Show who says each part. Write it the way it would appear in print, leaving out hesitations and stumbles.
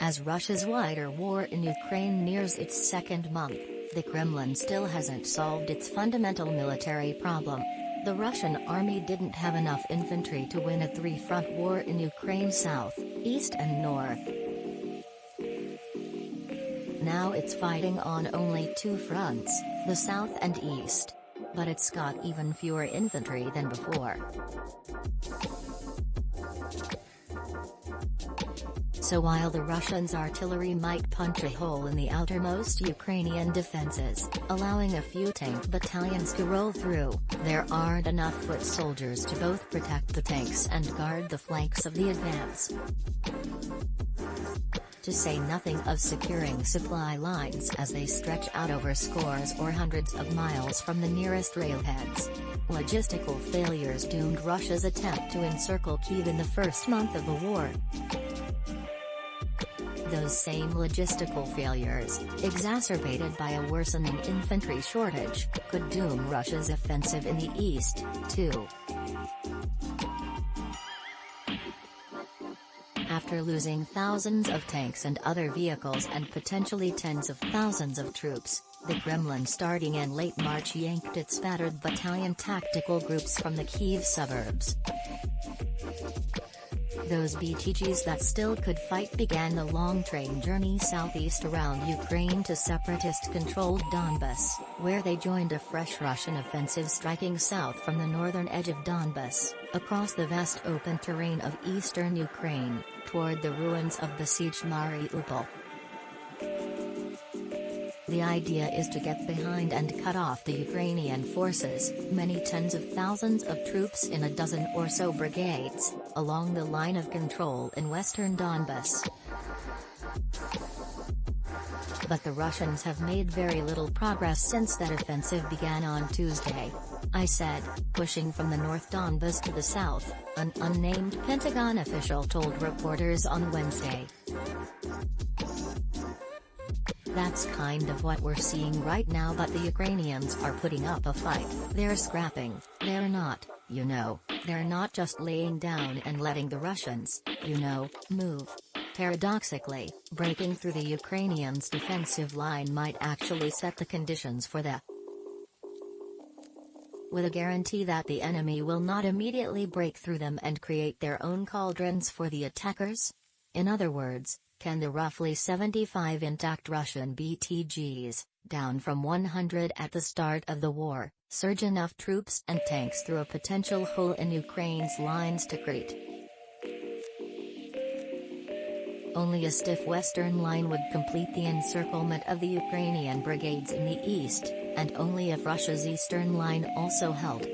Speaker 1: As Russia's wider war in Ukraine nears its second month, the Kremlin still hasn't solved its fundamental military problem. The Russian army didn't have enough infantry to win a three-front war in Ukraine south, east and north. Now it's fighting on only two fronts, the south and east. But it's got even fewer infantry than before. So while the Russians' artillery might punch a hole in the outermost Ukrainian defenses, allowing a few tank battalions to roll through, there aren't enough foot soldiers to both protect the tanks and guard the flanks of the advance. To say nothing of securing supply lines as they stretch out over scores or hundreds of miles from the nearest railheads. Logistical failures doomed Russia's attempt to encircle Kyiv in the first month of the war. Those same logistical failures, exacerbated by a worsening infantry shortage, could doom Russia's offensive in the east, too. After losing thousands of tanks and other vehicles and potentially tens of thousands of troops, the Kremlin starting in late March yanked its battered battalion tactical groups from the Kyiv suburbs. Those BTGs that still could fight began the long train journey southeast around Ukraine to separatist-controlled Donbas, where they joined a fresh Russian offensive striking south from the northern edge of Donbas, across the vast open terrain of eastern Ukraine, toward the ruins of besieged Mariupol. The idea is to get behind and cut off the Ukrainian forces, many tens of thousands of troops in a dozen or so brigades, along the line of control in western Donbas. But the Russians have made very little progress since that offensive began on Tuesday. I said, pushing from the North Donbas to the south, an unnamed Pentagon official told reporters on Wednesday. That's kind of what we're seeing right now, but the Ukrainians are putting up a fight. They're scrapping, they're not just laying down and letting the Russians, move. Paradoxically, breaking through the Ukrainians' defensive line might actually set the conditions for that. With a guarantee that the enemy will not immediately break through them and create their own cauldrons for the attackers? In other words, can the roughly 75 intact Russian BTGs, down from 100 at the start of the war, surge enough troops and tanks through a potential hole in Ukraine's lines to create? Only a stiff western line would complete the encirclement of the Ukrainian brigades in the east, and only if Russia's eastern line also held.